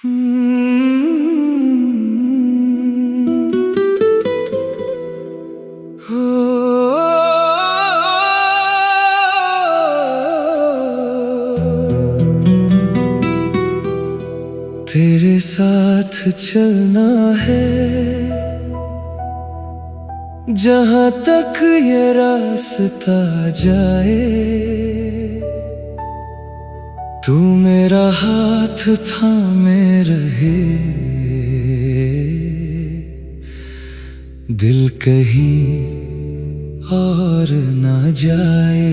तेरे साथ चलना है जहां तक ये रास्ता जाए। तू मेरा हाथ थामे रहे, दिल कहीं और ना जाए।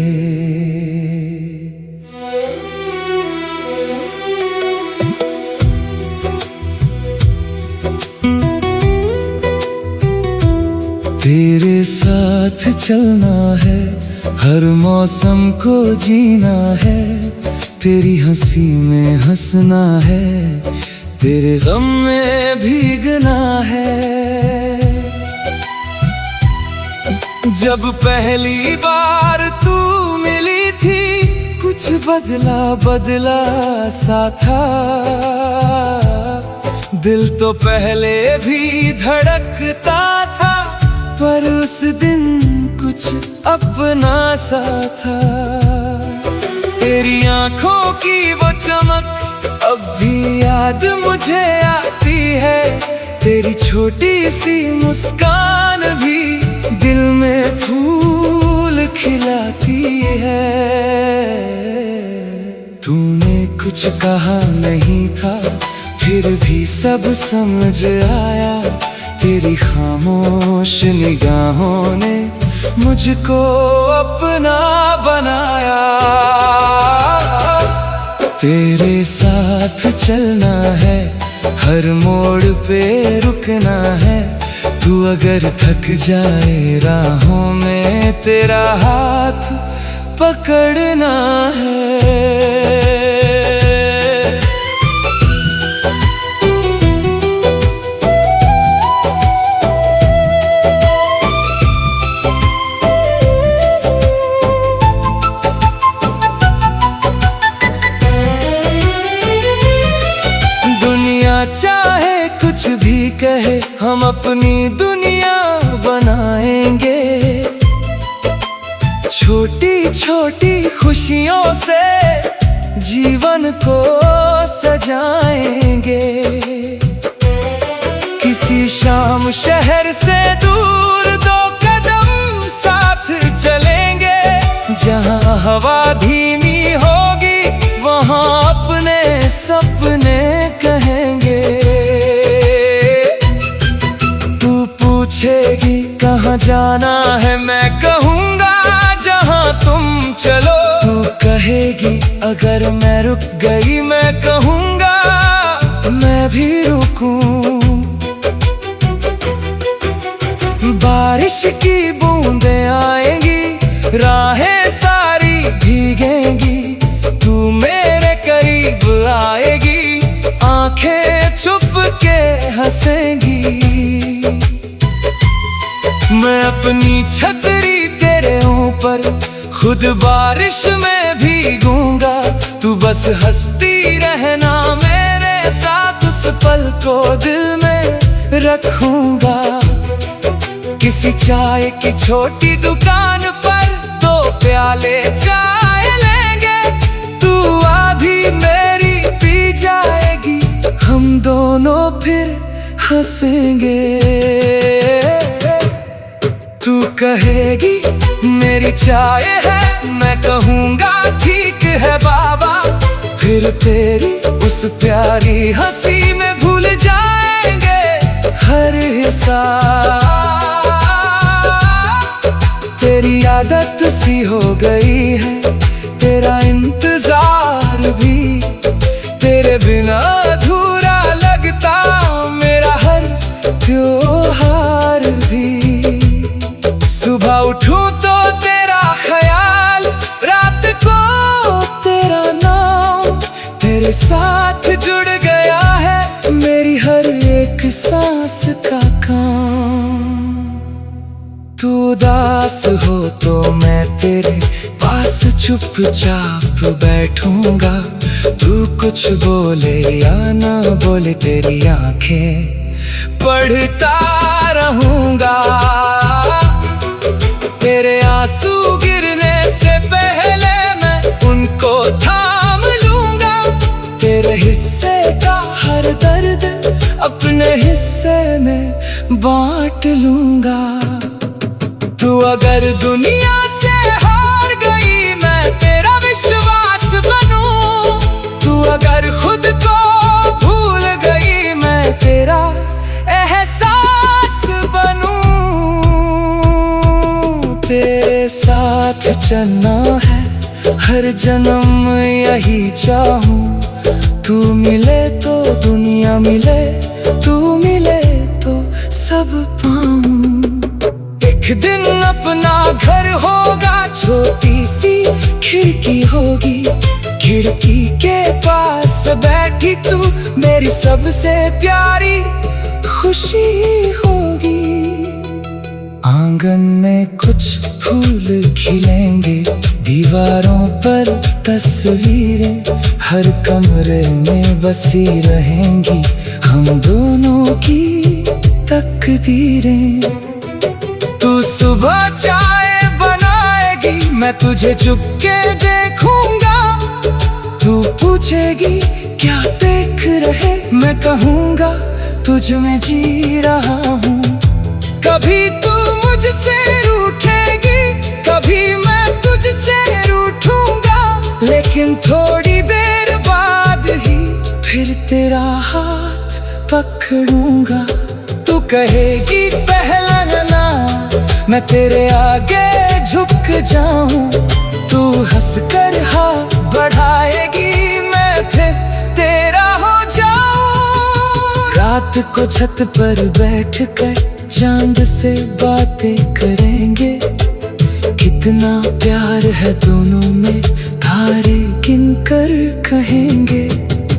तेरे साथ चलना है, हर मौसम को जीना है। तेरी हंसी में हंसना है, तेरे गम में भीगना है। जब पहली बार तू मिली थी, कुछ बदला बदला सा था। दिल तो पहले भी धड़कता था, पर उस दिन कुछ अपना सा था। तेरी आंखों की वो चमक अब भी याद मुझे आती है। तेरी छोटी सी मुस्कान भी दिल में फूल खिलाती है। तूने कुछ कहा नहीं था, फिर भी सब समझ आया। तेरी खामोश निगाहों ने मुझको अपना बनाया। तेरे साथ चलना है, हर मोड़ पे रुकना है। तू अगर थक जाए राहों में, तेरा हाथ पकड़ना है। चाहे कुछ भी कहे, हम अपनी दुनिया बनाएंगे। छोटी छोटी खुशियों से जीवन को सजाएंगे। किसी शाम शहर से दूर 2 कदम साथ चलेंगे। जहां हवा धीमी होगी, वहां अपने सपने कहेंगे। तू पूछेगी कहाँ जाना है, मैं कहूँगा जहाँ तुम चलो। तू कहेगी अगर मैं रुक गई, मैं कहूँगा मैं भी रुकूं। बारिश की बूंदें आएंगी, राहें सारी भीगेंगी। तू मेरे करीब आएगी, आंखें छुप के हंसेंगी। मैं अपनी छतरी तेरे ऊपर, खुद बारिश में भीगूंगा। तू बस हंसती रहना मेरे साथ, उस पल को दिल में रखूंगा। किसी चाय की छोटी दुकान पर 2 प्याले चाय लेंगे। तू आधी मेरी पी जाएगी, हम दोनों फिर हंसेंगे। तू कहेगी मेरी चाय है, मैं कहूँगा ठीक है बाबा। फिर तेरी उस प्यारी हंसी में भूल जाएंगे हर हिसाब। तेरी आदत सी हो गई है, तेरा इंतजार भी। तेरे बिना अधूरा लगता मेरा हर त्योहार भी। सुबह उठूं तो तेरा ख्याल, रात को तेरा नाम। तेरे साथ जुड़ गया है मेरी हर एक सांस का काम। तू उदास हो तो मैं तेरे पास चुपचाप बैठूंगा। तू कुछ बोले या ना बोले तेरी आंखें पढ़ता रहूंगा। तेरे आंसू गिरने से पहले मैं उनको थाम लूंगा। तेरे हिस्से का हर दर्द अपने हिस्से में बांट लूंगा। तू अगर दुनिया से हार गई मैं तेरा विश्वास बनूं। तू अगर खुद को भूल गई मैं तेरा एहसास बनूं। तेरे साथ चलना है हर जन्म यही चाहूं। तू मिले तो दुनिया मिले, तू मिले तो सब पाऊं। एक दिन अपना घर होगा, छोटी सी खिड़की होगी। खिड़की के पास बैठी तू मेरी सबसे प्यारी खुशी होगी। आंगन में कुछ फूल खिलेंगे, दीवारों पर तस्वीरें हर कमरे में बसी रहेंगी। हम दोनों की तकदीरें। तू सुबह चाय बनाएगी, मैं तुझे चुपके देखूंगा। तू पूछेगी क्या देख रहे, मैं कहूंगा तुझ में जी रहा हूँ। कभी तू मुझसे रूठेगी, कभी मैं तुझसे रूठूंगा। लेकिन थोड़ी देर बाद ही फिर तेरा हाथ पकड़ूंगा। तू कहेगी पहला ना, मैं तेरे आगे झुक जाऊं। तू हंसकर हाथ बढ़ाएगी, मैं फिर तेरा हो जाऊं। रात को छत पर बैठकर चांद से बातें करेंगे। कितना प्यार है दोनों में, तारे गिनकर कहेंगे।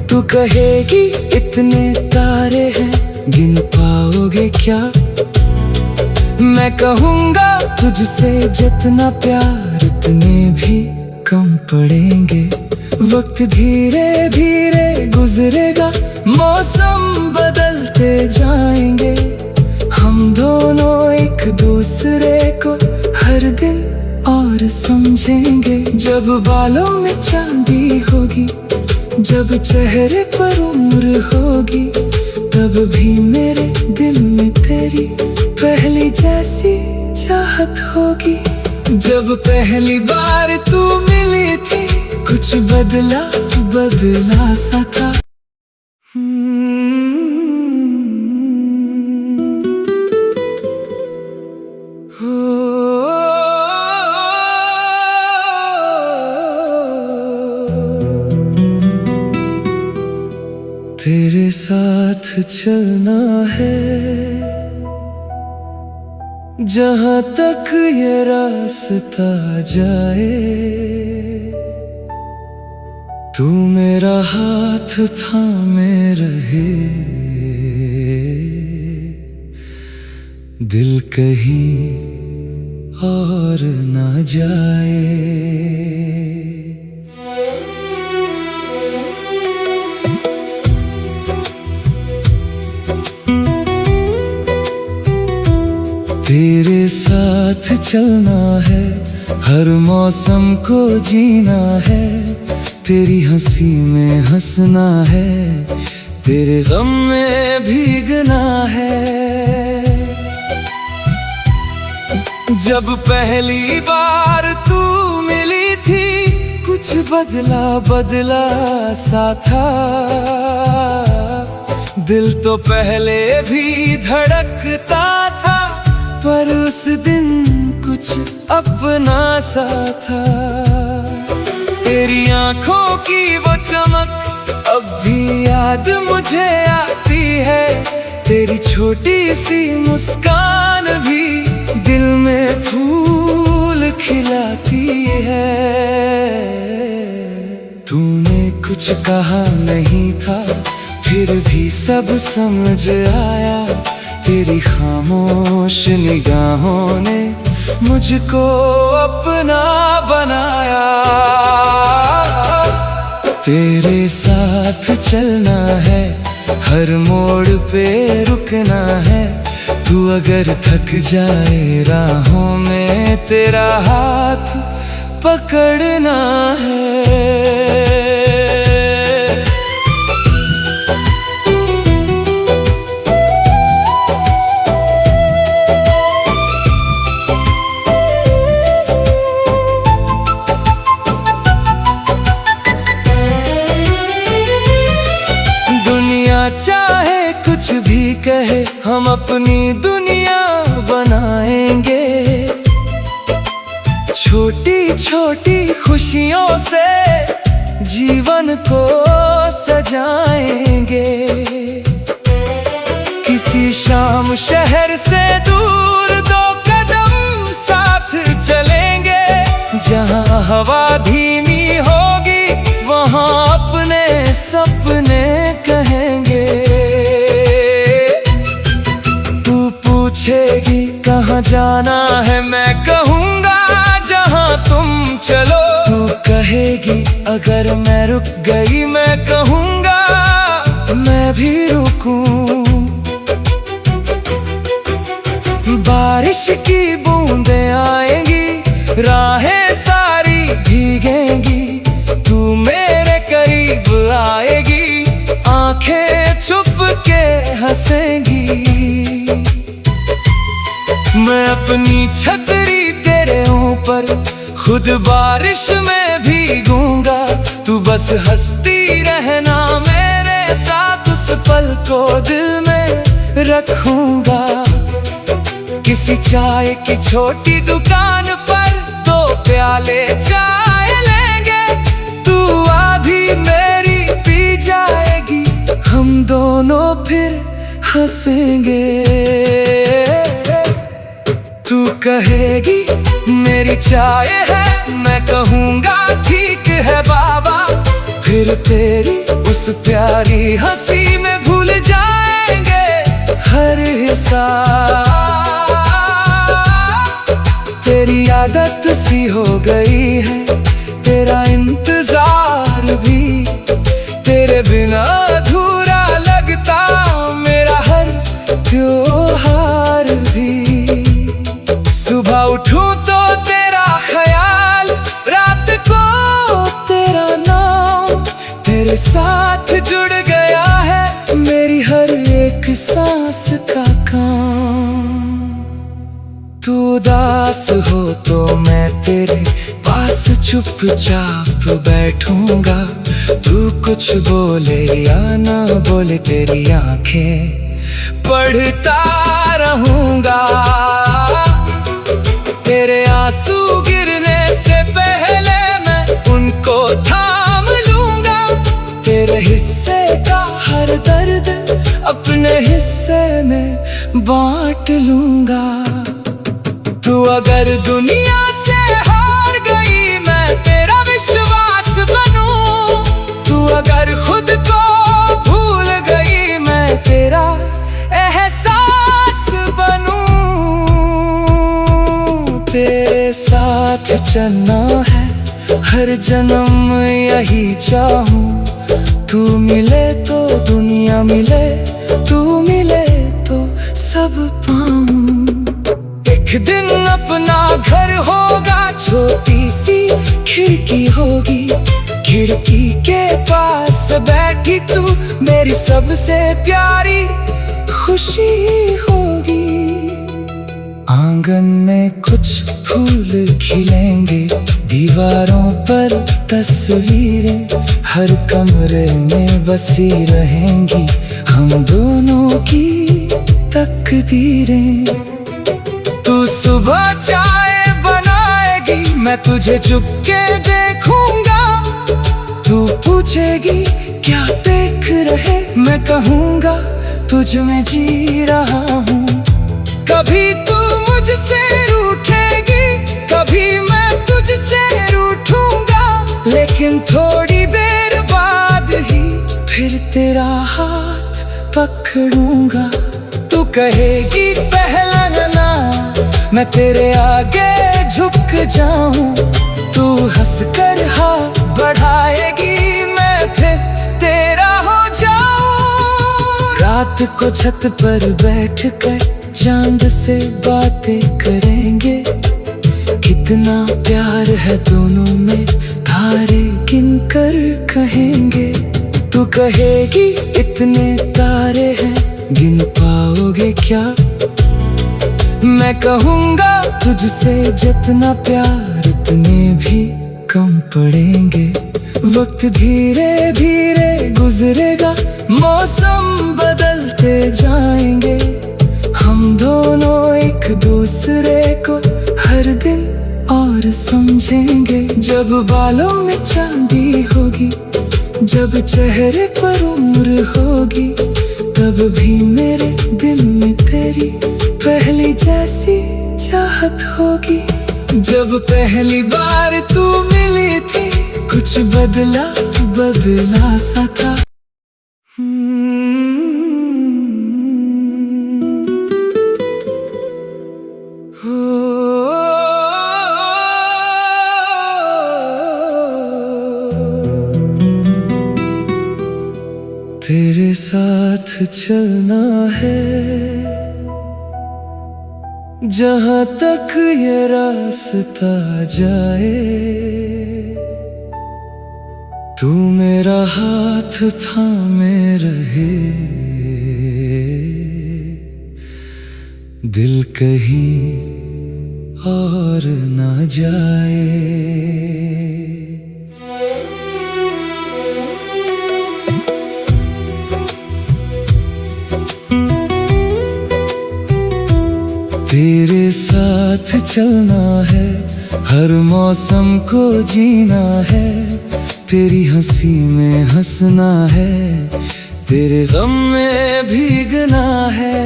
तू कहेगी इतने तारे हैं, गिन पाओगे क्या? मैं कहूँगा तुझसे जितना प्यार उतने भी कम पड़ेंगे। वक्त धीरे धीरे गुजरेगा, मौसम बदलते जाएंगे। हम दोनों एक दूसरे को हर दिन और समझेंगे। जब बालों में चांदी होगी, जब चेहरे पर उम्र होगी, तब भी मेरे दिल में तेरी पहली जैसी चाहत होगी। जब पहली बार तू मिली थी, कुछ बदला बदला सा था। तेरे साथ चलना है जहाँ तक ये रास्ता जाए। तू मेरा हाथ थामे रहे, दिल कहीं और न जाए। तेरे साथ चलना है, हर मौसम को जीना है। तेरी हंसी में हंसना है, तेरे गम में भीगना है। जब पहली बार तू मिली थी, कुछ बदला बदला सा था। दिल तो पहले भी धड़कता था, पर उस दिन कुछ अपना सा था। तेरी आंखों की वो चमक अब भी याद मुझे आती है। तेरी छोटी सी मुस्कान भी दिल में फूल खिलाती है। तूने कुछ कहा नहीं था, फिर भी सब समझ आया। तेरी खामोश निगाहों ने मुझको अपना बनाया। तेरे साथ चलना है, हर मोड़ पे रुकना है। तू अगर थक जाए राहों में, तेरा हाथ पकड़ना है। चाहे कुछ भी कहे, हम अपनी दुनिया बनाएंगे। छोटी छोटी खुशियों से जीवन को सजाएंगे। किसी शाम शहर से दूर 2 कदम साथ चलेंगे। जहाँ हवा धीमी होगी, वहाँ अपने सपने कहेंगे। तू पूछेगी कहाँ जाना है, मैं कहूँगा जहाँ तुम चलो। तू कहेगी अगर मैं रुक गई, मैं कहूँगा मैं भी रुकूं। बारिश की बूंदें आएंगी, राहें सारी भीगेंगी। तू मेरे करीब आएगी, आंखें छुप के हंसेंगी। मैं अपनी छतरी तेरे ऊपर, खुद बारिश में भीगूंगा। तू बस हंसती रहना मेरे साथ, उस पल को दिल में रखूंगा। किसी चाय की छोटी दुकान पर 2 प्याले चाय लेंगे। तू आधी मेरी पी जाएगी, हम दोनों फिर हंसेंगे। तू कहेगी मेरी चाय है, मैं कहूँगा ठीक है बाबा। फिर तेरी उस प्यारी हंसी में भूल जाएंगे हर हिसाब। तेरी आदत सी हो गई है, तेरा इंतजार भी। तेरे बिना अधूरा लगता मेरा हर त्योहार भी। सुबह उठूं तो तेरा ख्याल, रात को तेरा नाम। तेरे साथ जुड़ गया है मेरी हर एक सांस का काम। तू उदास हो तो मैं तेरे पास चुपचाप बैठूंगा। तू कुछ बोले या ना बोले, तेरी आंखें पढ़ता रहूंगा। तेरे आंसू गिरने से पहले मैं उनको थाम लूंगा। तेरे हिस्से का हर दर्द अपने हिस्से में बांट लूंगा। तू अगर दुनिया से हार गई, मैं तेरा विश्वास बनूं। तू अगर खुद को भूल गई, मैं तेरा एहसास बनूं। तेरे साथ चलना है, हर जन्म यही चाहूं। तू मिले तो दुनिया मिले, तू मिले तो सब पाऊं। एक दिन अपना घर होगा, छोटी सी खिड़की होगी। खिड़की के पास बैठी तू मेरी सबसे प्यारी खुशी होगी। आंगन में कुछ फूल खिलेंगे, दीवारों पर तस्वीरें हर कमरे में बसी रहेंगी। हम दोनों की तकदीरें। तू सुबह चाय बनाएगी, मैं तुझे चुप के देखूंगा। तू पूछेगी क्या देख रहे, मैं कहूँगा तुझ में जी रहा हूँ। कभी तू मुझसे रूठेगी, कभी मैं तुझसे रूठूंगा। लेकिन थोड़ी देर बाद ही फिर तेरा हाथ पकड़ूंगा। तू कहेगी पहला ना, मैं तेरे आगे झुक जाऊं। तू हंसकर हाथ बढ़ाएगी, मैं रात को छत पर बैठकर चांद से बातें करेंगे। कितना प्यार है दोनों में, तारे गिन कर कहेंगे। तू कहेगी इतने तारे हैं, गिन पाओगे क्या? मैं कहूँगा तुझसे जितना प्यार उतने भी कम पड़ेंगे। वक्त धीरे धीरे गुजरेगा, मौसम बदलते जाएंगे। हम दोनों एक दूसरे को हर दिन और समझेंगे। जब बालों में चांदी होगी, जब चेहरे पर उम्र होगी, तब भी मेरे दिल में तेरी पहली जैसी चाहत होगी। जब पहली बार तू मिली थी, कुछ बदला बदला सा था। तेरे साथ चलना है जहाँ तक ये रास्ता जाए। तू मेरा हाथ थामे रहे, दिल कहीं और ना जाए। तेरे साथ चलना है, हर मौसम को जीना है। तेरी हंसी में हंसना है, तेरे गम में भीगना है।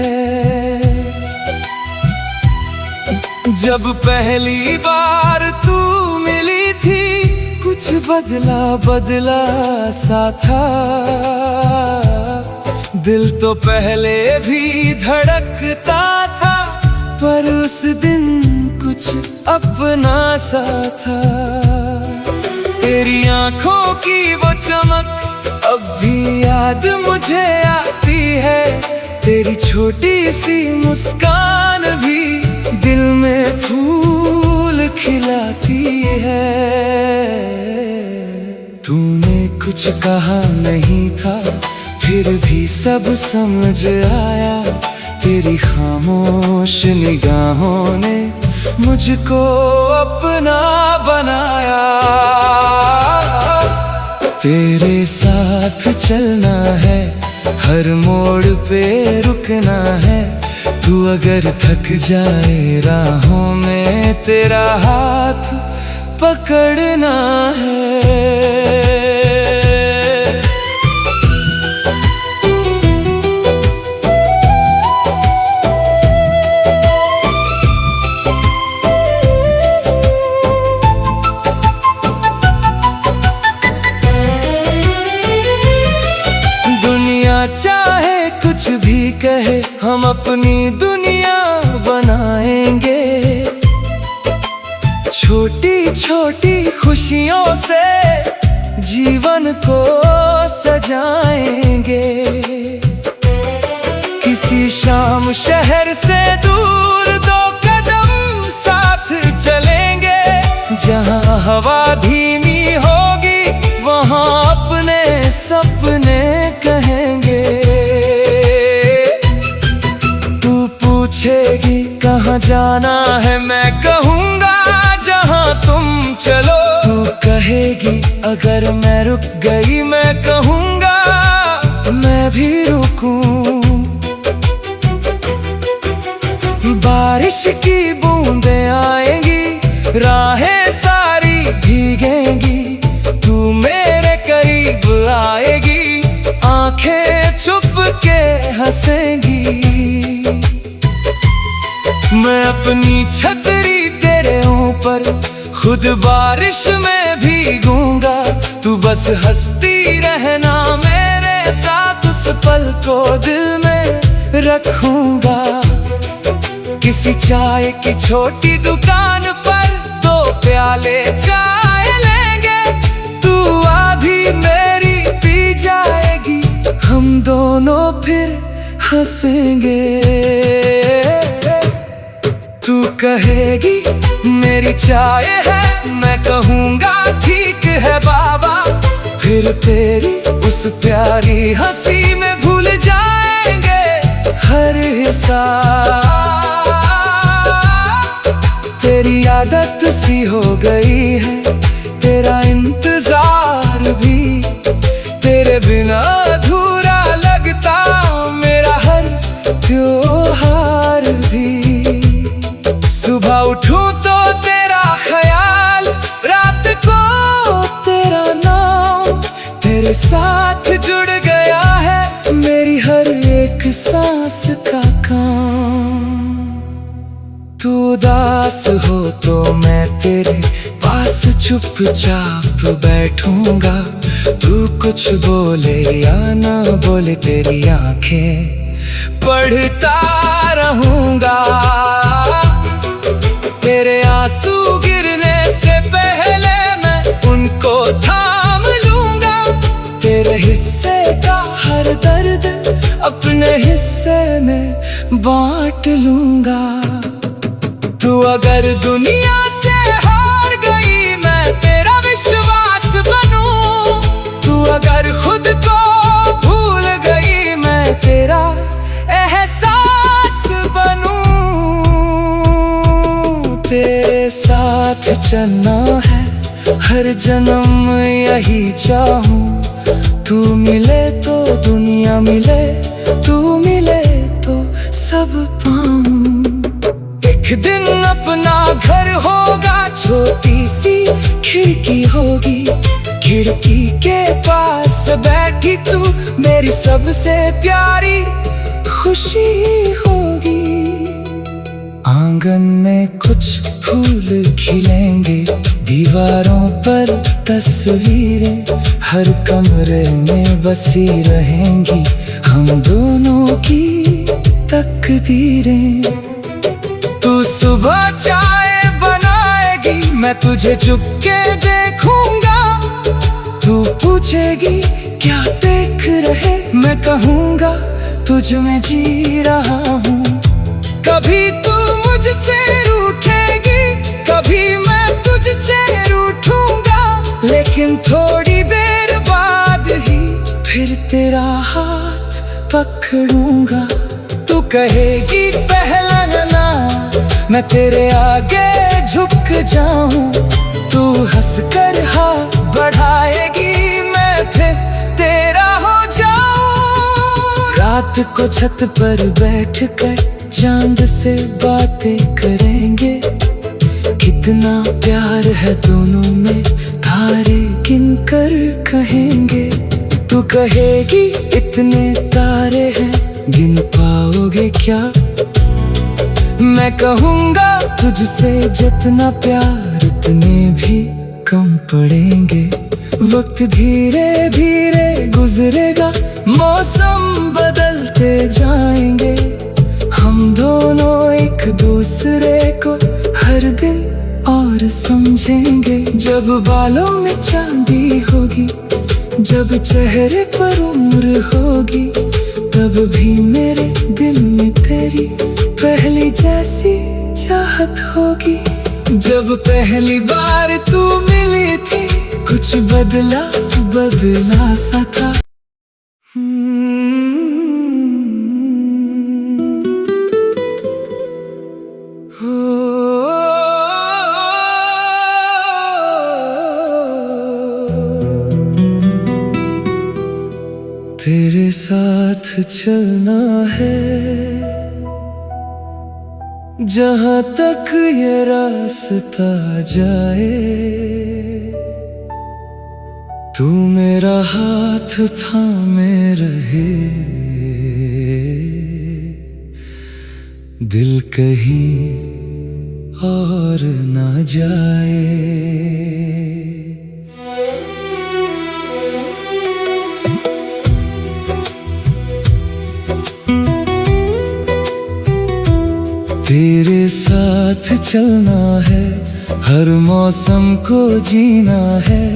जब पहली बार तू मिली थी, कुछ बदला बदला सा था। दिल तो पहले भी धड़कता था, पर उस दिन कुछ अपना सा था। तेरी आंखों की वो चमक अब भी याद मुझे आती है। तेरी छोटी सी मुस्कान भी दिल में फूल खिलाती है। तूने कुछ कहा नहीं था, फिर भी सब समझ आया। तेरी खामोश निगाहों ने मुझको अपना बनाया। तेरे साथ चलना है, हर मोड़ पे रुकना है। तू अगर थक जाए राहों में, तेरा हाथ पकड़ना है। चाहे कुछ भी कहे, हम अपनी दुनिया बनाएंगे। छोटी छोटी खुशियों से जीवन को सजाएंगे। किसी शाम शहर से दूर 2 कदम साथ चलेंगे। जहाँ हवा धीमी होगी, वहाँ अपने सपने कहेंगे। तू पूछेगी कहाँ जाना है, मैं कहूँगा जहाँ तुम चलो। तू कहेगी अगर मैं रुक गई, मैं कहूँगा मैं भी रुकूं। बारिश की बूंदें आएंगी, राहें सारी भीगेंगी। तू मेरे करीब आएगी, आंखें छुप के हंसेंगी। मैं अपनी छतरी तेरे ऊपर खुद बारिश में भीगूंगा। तू बस हंसती रहना मेरे साथ, उस पल को दिल में रखूंगा। किसी चाय की छोटी दुकान पर 2 प्याले चाय लेंगे। तू आधी मेरी पी जाएगी, हम दोनों फिर हंसेंगे। तू कहेगी मेरी चाय है, मैं कहूँगा ठीक है बाबा। फिर तेरी उस प्यारी हंसी में भूल जाएंगे हर हिसाब। तेरी आदत सी हो गई है, तेरा इंतजार भी, तेरे बिना अधूरा लगता मेरा हर त्योहार भी। सुबह उठूं तो तेरा ख्याल, रात को तेरा नाम, तेरे साथ जुड़ गया है मेरी हर एक सांस का काम। तू उदास हो तो मैं तेरे पास चुपचाप बैठूंगा। तू कुछ बोले या ना बोले, तेरी आंखें पढ़ता रहूंगा। तेरे आंसू गिरने से पहले मैं उनको थाम लूंगा। तेरे हिस्से का हर दर्द अपने हिस्से में बांट लूंगा। तू अगर दुनिया से हार गई, मैं तेरा विश्वास बनूं। तू अगर खुद को भूल गई, मैं तेरा एहसास बनूं। तेरे साथ चलना है हर जन्म यही चाहूं। तू मिले तो दुनिया मिले, तू मिले तो सब पाऊं। एक दिन अपना घर होगा, छोटी सी खिड़की होगी। खिड़की के पास बैठी तू मेरी सबसे प्यारी खुशी होगी। आंगन में कुछ फूल खिलेंगे, दीवारों पर तस्वीरें हर कमरे में बसी रहेंगी। हम दोनों की तकदीरें। तू सुबह चाय बनाएगी, मैं तुझे चुप के देखूंगा। तू पूछेगी क्या देख रहे, मैं कहूँगा तुझ में जी रहा हूँ। कभी तू मुझसे रूठेगी, कभी मैं तुझसे रूठूंगा। लेकिन थोड़ी देर बाद ही फिर तेरा हाथ पकड़ूंगा। तू कहेगी पहला ना, मैं तेरे आगे झुक जाऊं। तू हंसकर हाथ बढ़ाएगी, मैं फिर तेरा हो जाऊं। रात को छत पर बैठकर चांद से बातें करेंगे। कितना प्यार है दोनों में, तारे गिन कर कहेंगे। तू कहेगी इतने तारे हैं, गिन पाओगे क्या? मैं कहूँगा तुझसे जितना प्यार उतने भी कम पड़ेंगे। वक्त धीरे धीरे गुजरेगा, मौसम बदलते जाएंगे। हम दोनों एक दूसरे को हर दिन और समझेंगे। जब बालों में चांदी होगी, जब चेहरे पर उम्र होगी, तब भी मेरे दिल में तेरी पहली जैसी चाहत होगी। जब पहली बार तू मिली थी, कुछ बदला बदला सा था। तेरे साथ चलना है जहाँ तक ये रास्ता जाए। तू मेरा हाथ थामे रहे, दिल कहीं और ना जाए। तेरे साथ चलना है, हर मौसम को जीना है।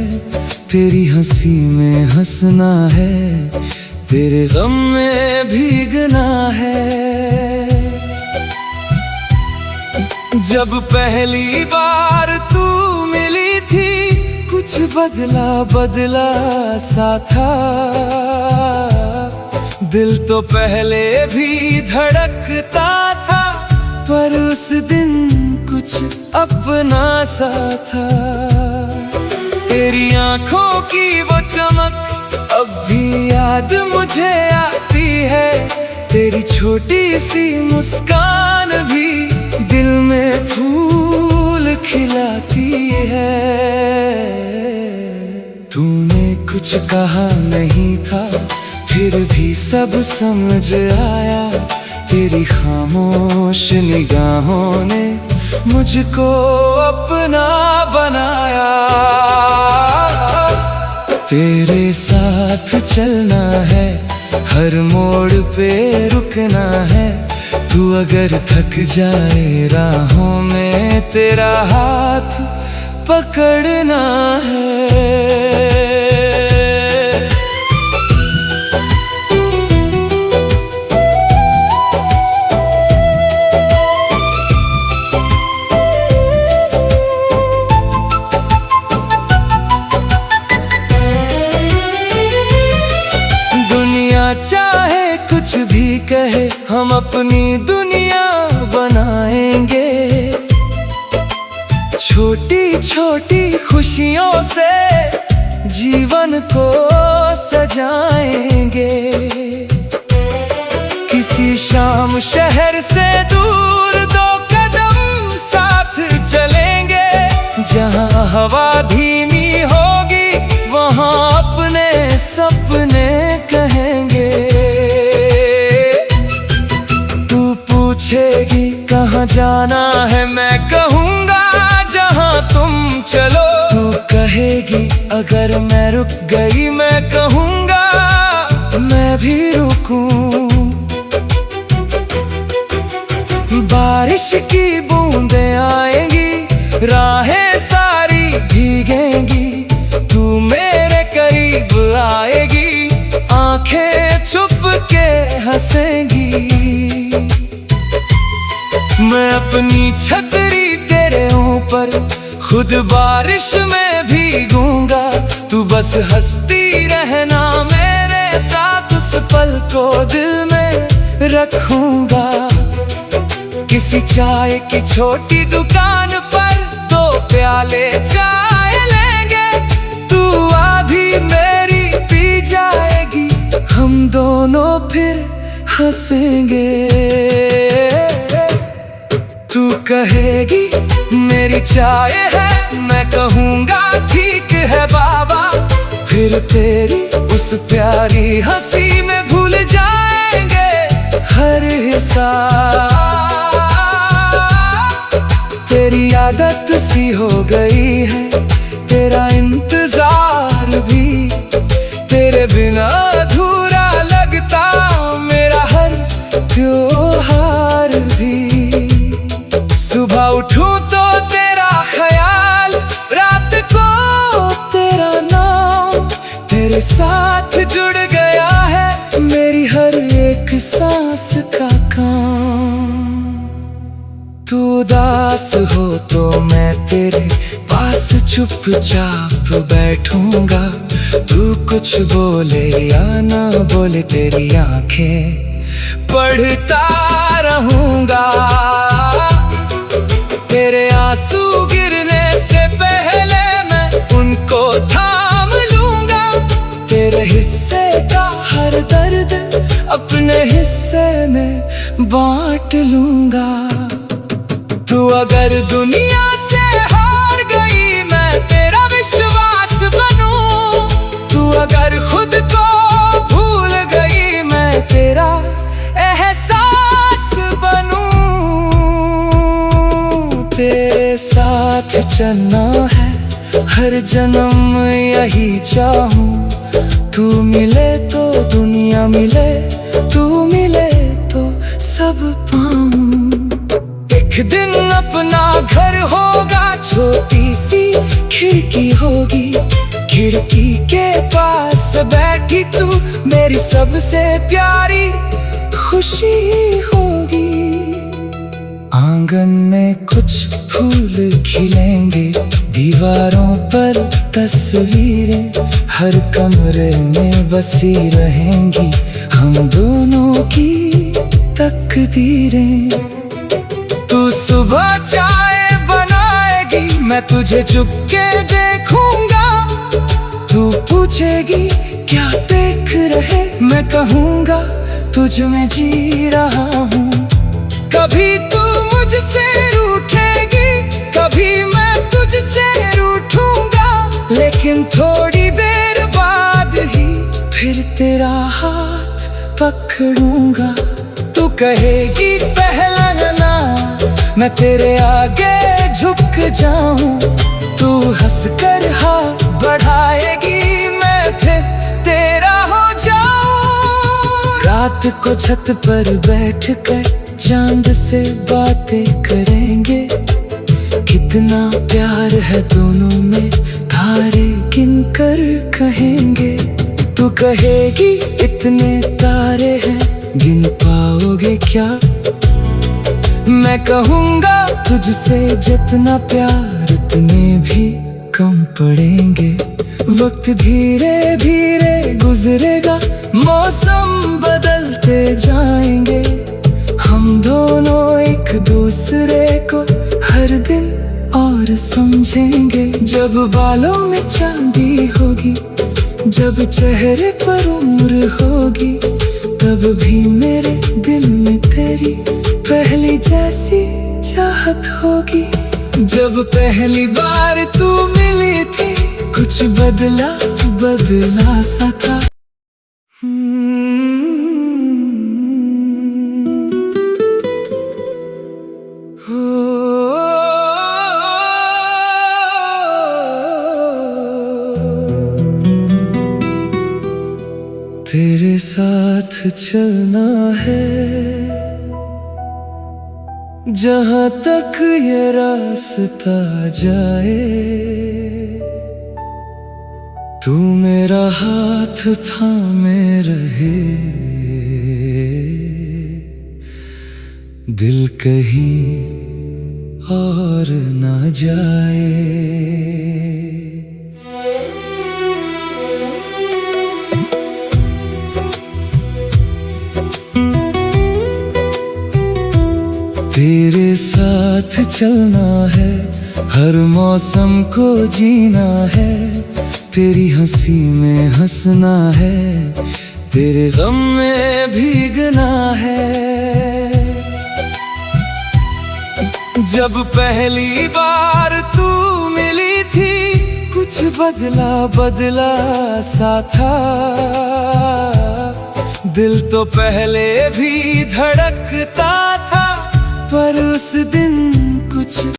तेरी हंसी में हंसना है, तेरे गम में भीगना है। जब पहली बार तू मिली थी, कुछ बदला बदला सा था। दिल तो पहले भी धड़कता था, पर उस दिन कुछ अपना सा था। तेरी आंखों की वो चमक अब भी याद मुझे आती है। तेरी छोटी सी मुस्कान भी दिल में फूल खिलाती है। तूने कुछ कहा नहीं था, फिर भी सब समझ आया। तेरी खामोश निगाहों ने मुझको अपना बनाया। तेरे साथ चलना है, हर मोड़ पे रुकना है। तू अगर थक जाए राहों में, तेरा हाथ पकड़ना है। चाहे कुछ भी कहे, हम अपनी दुनिया बनाएंगे। छोटी छोटी खुशियों से जीवन को सजाएंगे। किसी शाम शहर से दूर 2 कदम साथ चलेंगे। जहाँ हवा धीमी होगी, वहाँ अपने सपने कहेंगे। तू पूछेगी कहाँ जाना है, मैं कहूँगा जहाँ तुम चलो। तू कहेगी अगर मैं रुक गई, मैं कहूँगा मैं भी रुकूं। बारिश की बूंदें आएंगी, राहें सारी भीगेंगी। तू मेरे करीब आएगी, आंखें छुप के हंसेंगी। मैं अपनी छतरी तेरे ऊपर, खुद बारिश में भीगूंगा। तू बस हंसती रहना मेरे साथ, उस पल को दिल में रखूंगा। किसी चाय की छोटी दुकान पर 2 प्याले चाय लेंगे। तू आधी मेरी पी जाएगी, हम दोनों फिर हंसेंगे। तू कहेगी मेरी चाय है, मैं कहूँगा ठीक है बाबा। फिर तेरी उस प्यारी हंसी में भूल जाएंगे हर हिसाब। तेरी आदत सी हो गई है, तेरा इंतजार भी। तेरे बिना अधूरा लगता मेरा हर त्योहार भी। सुबह उठूं तो तेरा ख्याल, रात को तेरा नाम। तेरे साथ जुड़ गया है मेरी हर एक सांस का काम। तू उदास हो तो मैं तेरे पास चुपचाप बैठूंगा। तू कुछ बोले या ना बोले, तेरी आंखें पढ़ता रहूंगा। तेरे आंसू गिरने से पहले मैं उनको थाम लूंगा। तेरे हिस्से का हर दर्द अपने हिस्से में बांट लूंगा। तू अगर दुनिया से हार गई, मैं तेरा विश्वास बनूं। तू अगर खुद को भूल गई, मैं तेरा एहसास बनूं। तेरे साथ चलना है, हर जन्म यही चाहूं। तू मिले तो दुनिया मिले, तू मिले तो सब पाऊं। एक दिन अपना घर होगा, छोटी सी खिड़की होगी। खिड़की के पास बैठी तू मेरे मेरी सबसे प्यारी खुशी होगी। आंगन में कुछ फूल खिलेंगे, दीवारों पर तस्वीरें हर कमरे में बसी रहेंगी, हम दोनों की तकदीरें। तू सुबह चाय बनाएगी, मैं तुझे चुपके देखूंगा। तू पूछेगी क्या देख रहे, मैं कहूंगा तुझ में जी रहा हूँ। कभी तू मुझसे रूठेगी, कभी मैं तुझसे रूठूंगा, लेकिन थोड़ी देर बाद ही फिर तेरा हाथ पकड़ूंगा। तू कहेगी पहला ना, मैं तेरे आगे झुक जाऊं। तू हंसकर हाथ बढ़ाएगी, मैं फिर तेरा हो जाऊं। रात को छत पर बैठकर चांद से बातें करेंगे, कितना प्यार है दोनों में, तारे गिन कर कहेंगे। तू कहेगी इतने तारे हैं, गिन पाओगे क्या? मैं कहूँगा तुझसे जितना प्यार उतने भी कम पड़ेंगे। वक्त धीरे धीरे गुजरेगा, मौसम बदलते जाएंगे, हम दोनों एक दूसरे को हर दिन और समझेंगे। जब बालों में चांदी होगी, जब चेहरे पर उम्र होगी, तब भी मेरे दिल में तेरी पहली जैसी चाहत होगी। जब पहली बार तू मिली थी, कुछ बदला बदला सा था। तेरे साथ चलना है जहाँ तक ये रास्ता जाए। तू मेरा हाथ थामे रहे, दिल कहीं और न जाए। तेरे साथ चलना है, हर मौसम को जीना है, तेरी हंसी में हंसना है, तेरे गम में भीगना है। जब पहली बार तू मिली थी, कुछ बदला बदला सा था। दिल तो पहले भी धड़कता था, पर उस दिन कुछ